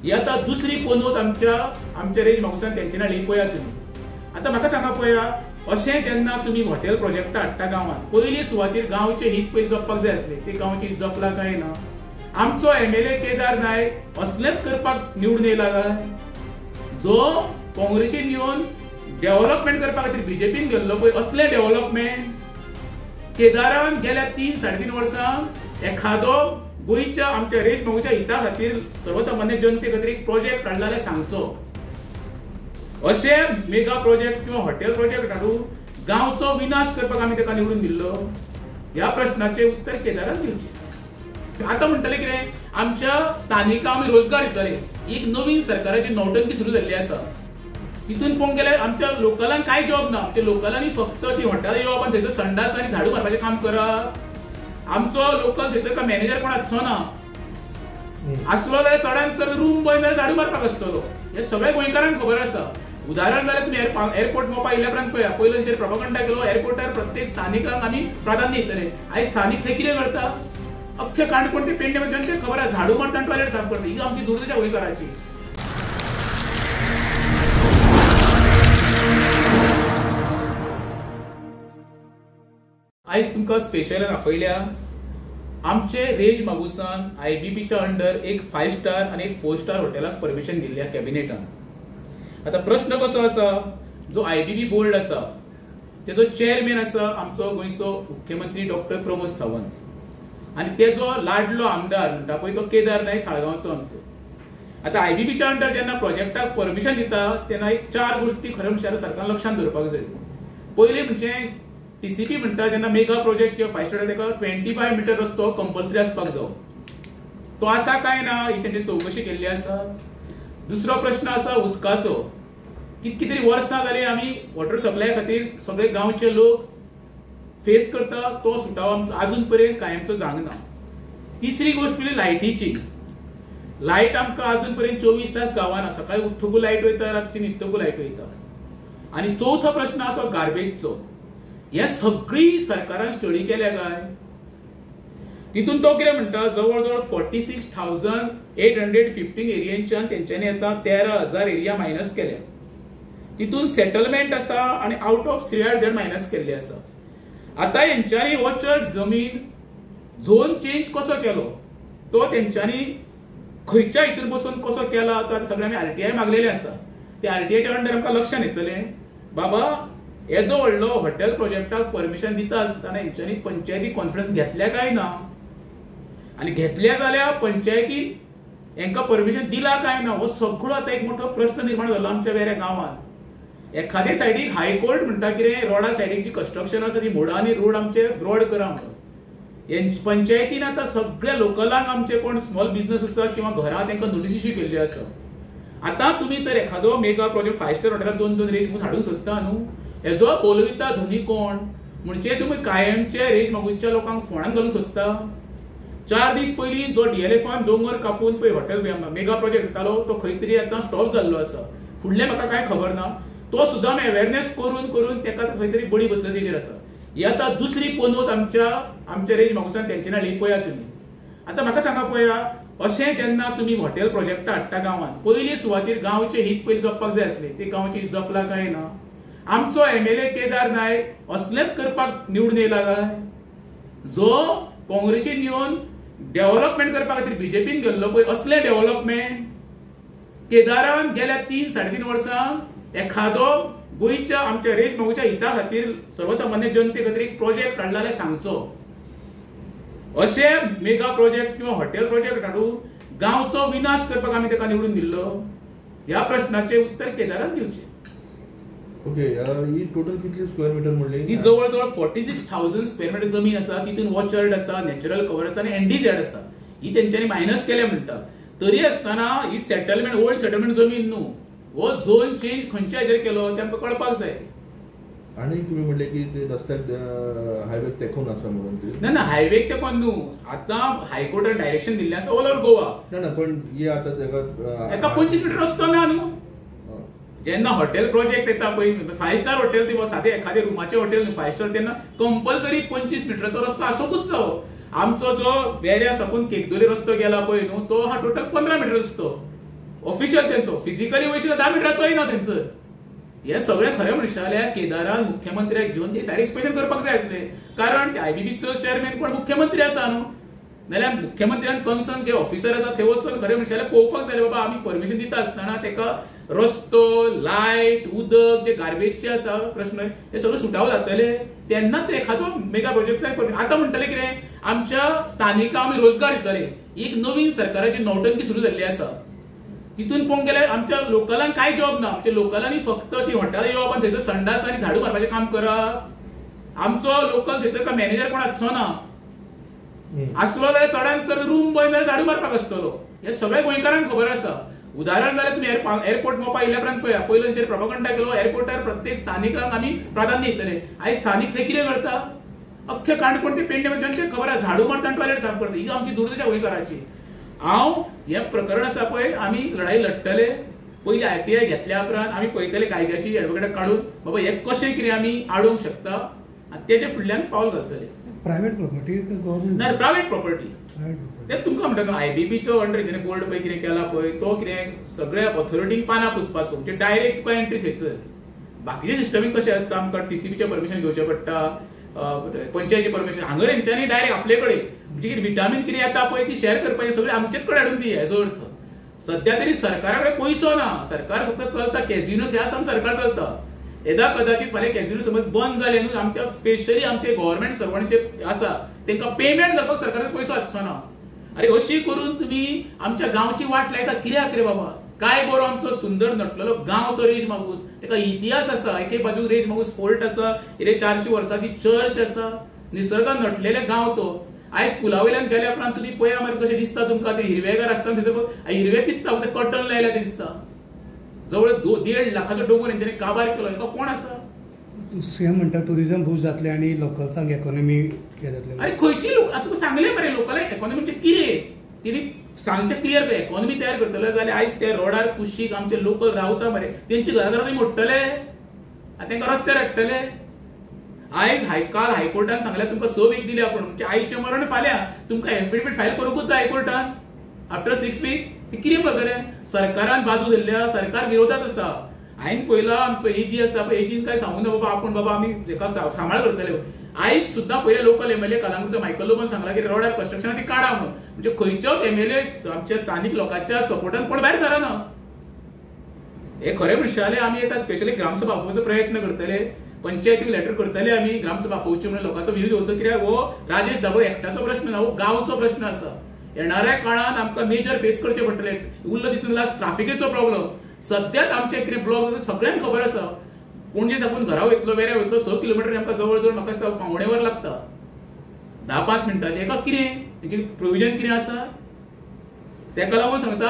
ही आता दुसरी पोनवत आमच्या रेंज मागुसान तेंचे नाली पळया तुम्ही. आता म्हाका सांगा पळया, अशें जेन्ना तुम्ही हॉटेल प्रोजेक्ट हाडटा गांवांत, पयली सुवातेर गांवचे हित पयली जपपाक जाय आसले, ते गांवचे हित जपला काय ना? आमचो MLA केदार नायक असलेच करपाक निवडून येयला काय? जो काँग्रेसीन येवन डेव्हलपमेंट करपा खातीर BJPन गेल्लो पळय, असले डेव्हलपमेंट केदारान गेल्या 3-3.5 वर्सां एखादो गोंयच्या आमच्या रेंज मागुच्या हिता खातीर सर्वसामान्य जनते खातीर एक प्रोजेक्ट काडला जाल्यार सांगचो. अशे मेगा प्रोजेक्ट किंवा हॉटेल प्रोजेक्ट हाडून गांवचो विनाश करपाक आमी ताका निवडून दिल्लो? ह्या प्रश्नाचे उत्तर केदारान दिवचें. आता म्हणटले कितें, आमच्या स्थानिकांक आमी रोजगार दितले. एक नवीन सरकाराची नौटंकी सुरू जाल्ली आसा. तितून पळोवंक गेल्यार आमच्या लोकलांक कांय जॉब ना. आमच्या लोकलांनी फक्त ती हॉटेलां येवप आनी थंयसर संडास आनी झाडू मारपाचें काम करप. आमचो लोकल थंयसर काय मॅनेजर कोण आसचो ना. आसलो जाल्यार चडांत चड रूम बंद जाल्यार झाडू मारपाक आसतलो. हे सगळे गोंयकारांक खबर आसा. उदाहरण जाल्यार तुम्ही एअरपोर्ट मोपा येयल्या उपरांत पळया, पयलो तेंचेर प्रोपागंडा केलो, एअरपोर्टार प्रत्येक स्थानिकांक आमी प्राधान्य दितले. आयज स्थानिक थंय कितें करता? अख्खे काणकोण ते पेडणे जनतेक खबर आसा, झाडू मारता आनी टॉयलेट साफ करता. ही आमची दुर्दशा गोंयकारांची. आयज तुमकां स्पेशल दाखयल्या आमचे रेंज मागुसान IBBच्या अंडर एक 5 स्टार आणि एक 4 स्टार हॉटेलाक परमिशन दिल्ल्या कॅबिनेटान. आता प्रश्न कसो आसा, जो IBB बोर्ड आसा तेजो चेअरमॅन आसा आमचो गोंयचो मुख्यमंत्री डॉक्टर प्रमोद सावंत आणि तेजो लाडलो आमदार म्हणटा पळय तो केदार नायक साळगांवचो आमचो. आता IBBच्या अंडर जेन्ना प्रोजेक्टाक परमिशन दिता तेन्ना एक 4 गोष्टी खऱ्या म्हणल्यार सरकारान लक्षांत दवरपाक जाय. पयली म्हणजे TCP म्हणटा जेन्ना मेगा प्रोजेक्ट किंवा 5 स्टार ताका 25 मीटर रस्तो कंपल्सरी आसपाक जाय. तो आसा काय ना ही तेंची चौकशी केल्ली आसा. दुसरो प्रश्न आसा उदकाचो. कितकी तरी वर्सां जाली आमी वॉटर सप्लाय खातीर सगळे गांवचे लोक फेस करता, तो सुटावो आमचो अजून पर्यंत कायमचो जावंक ना. तिसरी गोष्ट म्हणजे लायटीची. लायट आमकां अजून पर्यंत 24 तास गांवांत सकाळी उठ्ठकू लायट वयता, रातची न्हिदतकू लायट वयता. आणि चौथो प्रश्न आहा तो गार्बेजचो. हे सगळी सरकारान स्टडी केल्या काय? तितून तो कितें म्हणटा, जवळ जवळ 46,815 एरियांच्यान तेंच्यांनी आता 13,000 एरिया मायनस केल्या. तितून सेटलमेंट आसा आणि आउट ऑफ CRZ मायनस केल्ले आसा. आता हेंच्यांनी हो चड जमीन झोन चेंज कसो केलो तो तेंच्यांनी खंयच्या हितून बसून कसो केला तो आता सगळे आमी RTI मागलेले आसा. ते RTIच्या अंडर आमकां लक्षांत येतले बाबा येदो व्हडलो हॉटेल प्रोजेक्टाक परमिशन दिता आसतना हेंच्यांनी पंचायती कॉन्फरन्स घेतल्या काय ना, आणि घेतल्या जाल्यार पंचायती हेंकां परमिशन दिला काय ना, हो सगळो आता एक मोठो प्रश्न निर्माण जालो आमच्या वेऱ्या गांवांत. एखादे सायडीक हायकोर्ट म्हणटा कितें, रोडा सायडीक जी कंस्ट्रक्शन आसा ती मोडानी रोड आमचे ब्रॉड करा म्हणून. पंचायतीन आता सगळ्या लोकलांक आमचे कोण स्मॉल बिझनेस आसा किंवा घरां तांकां नोटीस इश्यू केल्ली आसा. आता तुम्ही तर एखादो मेगा प्रोजेक्ट 5 स्टार हॉटेलाक 2-2 रेंज हाडूंक सोदता न्हू, हेजो बोलविता धनी कोण म्हणजे तुम्ही कायमचे रेंज मागुच्या लोकांक फोंडान घालूंक सोदता. 4 दीस पयलीं जो DLFान दोंगर कापून पळय हॉटेल मेगा प्रोजेक्ट येतालो तो खंय तरी आतां स्टॉप जाल्लो आसा. फुडलें म्हाका कांय खबर ना. तो सुद्दां आमी अवेअरनेस करून करून ताका खंय तरी बळी बसले तेजेर आसा. ही आतां दुसरी पोनवत आमच्या रेंज मागुसान तेंचे नाली पळया तुम्ही. आता म्हाका सांगा पळया, अशें जेन्ना तुम्ही हॉटेल प्रोजेक्ट हाडटा गांवांत, पयली सुवातेर गांवचे हित पयली जपपाक जाय आसले, ते गांवचे हित जपला काय ना? आमचो MLA केदार नायक असलेच करपाक निवडून येयला काय? जो काँग्रेसीन येवन डेव्हलपमेंट करपा खातीर BJPन गेल्लो पळय, असले डेव्हलपमेंट केदारान गेल्या 3-3.5 वर्सां एखादो गोंयच्या आमच्या रेंज मागुच्या हिता खातीर सर्वसामान्य जनते खातीर एक प्रोजेक्ट काडला जाल्यार सांगचो. अशे मेगा प्रोजेक्ट किंवा हॉटेल प्रोजेक्ट हाडून गांवचो विनाश करपाक आमी ताका निवडून दिल्लो? ह्या प्रश्नाचे उत्तर केदारान दिवचें. ओके, ही टोटल कितली स्क्वेअर मीटर म्हणली? ती जवळ जवळ 46,000 स्क्वेअर मीटर जमीन आसा. तितून ऑर्चर्ड आसा, नॅचरल कवर आसा आणि NDZ आसा. ही तेंच्यांनी मायनस केले म्हणटा. तरी आसतना ही सेटलमेंट ओल्ड सेटलमेंट जमीन न्हू. हो झोन चेंज खंयच्या हेजेर केलो ते आमकां कळपाक जाय. आणि तुम्ही म्हणले की ते रस्त्याक हायवे तेकोन आसा म्हणून. ना हायवे तेकोन न्हू. आता हायकोर्टान डायरेक्शन दिल्लें आसा ऑल ओव्हर गोवा. ना पण हे आता एका 25 मीटर रस्तो ना न्हू. जेन्ना हॉटेल प्रोजेक्ट येता पळय 5 स्टार हॉटेल ती सादे एखादे रुमाचे हॉटेल 5 स्टार तेन्ना कंपल्सरी 25 मीटरचो रस्तो आसोकूच जावो. आमचो जो वेऱ्या साकून केकदोली रस्तो गेला पळय न्हू तो हा टोटल 15 मीटर रस्तो. ऑफिशियल त्यांचो फिजिकली वयशिल्लो 10 मिटराचोय ना त्यांचं हे सगळे खरे म्हणशाल्या केदारान मुख्यमंत्र्याक घेऊन ते सायड एक्सप्रेशन करपाक जाय आसले कारण आयबीबीचो चेअरमॅन कोण मुख्यमंत्री आसा न्हू नाल्यार मुख्यमंत्र्यान कन्सर्न जे ऑफिसर आसा थंय वचून खरे म्हणशाल्या पळोवपाक जाय बाबा आमी परमिशन दिता आसतना तेका रस्तो लायट उदक जे गार्बेजचे आसा प्रश्न हे सगळे सुटावो जातले तेन्ना ते एखादो मेगा प्रोजेक्ट आतां म्हणटले कितें आमच्या स्थानिकांक आमी रोजगार दितले एक नवीन सरकाराची नौटंकी सुरू जाल्ली आसा तितून पळोवंक गेल्यार आमच्या लोकलांक काय जॉब ना आमच्या लोकलांनी फक्त ती हॉटेलां येवप आनी थंयसर संडास आनी झाडू मारपाचें काम करप आमचो लोकल थंयसर काय मॅनेजर कोण आसचो ना आसलो जाल्यार चडांत चड रूम बंद जाल्यार झाडू मारपाक आसतलो हे सगळे गोंयकारांक खबर आसा उदाहरण जाल्यार तुम्ही एअरपोर्ट मोपा येयल्या उपरांत पळया पयलीं प्रोपागंडा केलो एअरपोर्टार प्रत्येक स्थानिकांक आमी प्राधान्य दितले आयज स्थानिक थंय कितें करता अख्खे काणकोण ते पेडणे जनतेक खबर आसा झाडू मारता आनी टॉयलेट साफ करता ही आमची दुर्दशा गोंयकाराची हांव हे प्रकरण आसा पळय आमी लढाई लढटले पयली आरटीआय घेतल्या उपरांत आमी पळयतले कायद्याची एडवोकेट काडून बाबा हे कशें कितें आमी आडोवंक शकता आनी तेजे फुडल्यान पावल घालतले प्रायव्हेट प्रॉपर्टी गव्हर्नमेंट ना प्रायव्हेट प्रॉपर्टी ते तुमकां म्हणटा आयबीबीचो अंडर जेणे बोर्ड पळय कितें केला पळय तो कितें सगळ्या ऑथॉरिटीक पानां पुसपाचो म्हणजे डायरेक्ट तुका एंट्री थंयसर बाकीचे सिस्टमीक कशें आसता आमकां टीसीबीचें परमिशन घेवचें पडटा पंचायतीचें परमिशन हांगा हेंच्यांनी डायरेक्ट आपले कडेन म्हणजे कितें विटामीन कितें येता पळय ती शेअर करपाचें सगळें आमचेच कडेन हाडून दी हेजो अर्थ सध्या तरी सरकारा कडेन पयसो ना सरकार फक्त चलता कॅझिनो हे आसा सरकार चलता येदा कदाचित फाल्यां कॅझिनो समज बंद जाले न्हू आमच्या स्पेशली आमचे गव्हर्नमेंट सर्वंट जे आसा तांकां पेमेंट करपाक सरकाराचो पयसो आसचो ना अरे अशी करून तुम्ही आमच्या गांवची वाट लायता कित्याक रे बाबा काय बरो आमचो सुंदर नटलेलो गांव तो रेज मागूस तेका इतिहास आसा एके बाजू रेज मागूस फोर्ट आसा इरे 400 वर्सांची चर्च आसा निसर्गान नटलेले गांव तो आयज स्कुला वयल्यान गेल्या उपरांत तुम्ही पळया मागीर कशें दिसता तुमकां ते हिरवेगार आसता थंयसर हिरवे दिसता ते कटन लायल्या दिसता जवळ 1.5 लाखाचो डोंगर हेंच्यांनी काबार केलो हेका कोण आसा सीएम म्हणटा टुरिझम बूस्ट जातले आणि लोकल्सांक इकॉनॉमी हे जातले अरे खंयची लोक तुका सांगले मरे लोकल इकॉनॉमी म्हणजे कितें तेणी सांगचें क्लियर कर इकॉनॉमी तयार करतले जाल्यार आयज ते रोडार कुशीक आमचे लोकल रावता मरे तेंची घरां थंय मोडटले तांकां रस्ते हाडटले आयज काल हायकोर्टान सांगल्यार तुमकां 6 वीक दिले आपण म्हणजे आईचें मरण फाल्यां तुमकां एफिडेविट फायल करूंकूच जाय हायकोर्टान आफ्टर 6 वीक ते कितें करतले सरकारान बाजू धरल्या सरकार विरोधात आसा हांवें पयला आमचो एजी आसा पळय एजीन काय सांगूं ना बाबा आपूण बाबा आमी हेका सांबाळ करतले आयज सुद्दां पयले लोकल एमएलए कलांगूटचो मायकल लोबन सांगला की रोडार कन्स्ट्रक्शन ती काडा म्हणून म्हणजे खंयचोच एमएलए आमच्या स्थानिक लोकांच्या सपोर्टान कोण भायर सरना हे खरें म्हणशाले आमी एका स्पेशली ग्रामसभा आपोवपाचो प्रयत्न करतले पंचायतीक लेटर करतले आमी ग्रामसभा आपोवची म्हणून लोकांचो व्ह्यू घेवचो कित्याक हो राजेश दाबो एकट्याचो प्रश्न ना हो गांवचो प्रश्न आसा येणाऱ्या काळात आमकां मेजर फेस करचे पडटले उरलो तितून लास्ट ट्राफिकेचो प्रॉब्लेम सद्याक आमचे कितें ब्लॉक सगळ्यांक खबर आसा पणजे साकून घरा वयतलो वेऱ्या वयतलो 6 किलोमीटर आमकां जवळ जवळ म्हाका दिसता 1.5 वर लागता 10-5 मिनटांचे एका कितें हेची प्रोविजन कितें आसा तेका लागून सांगता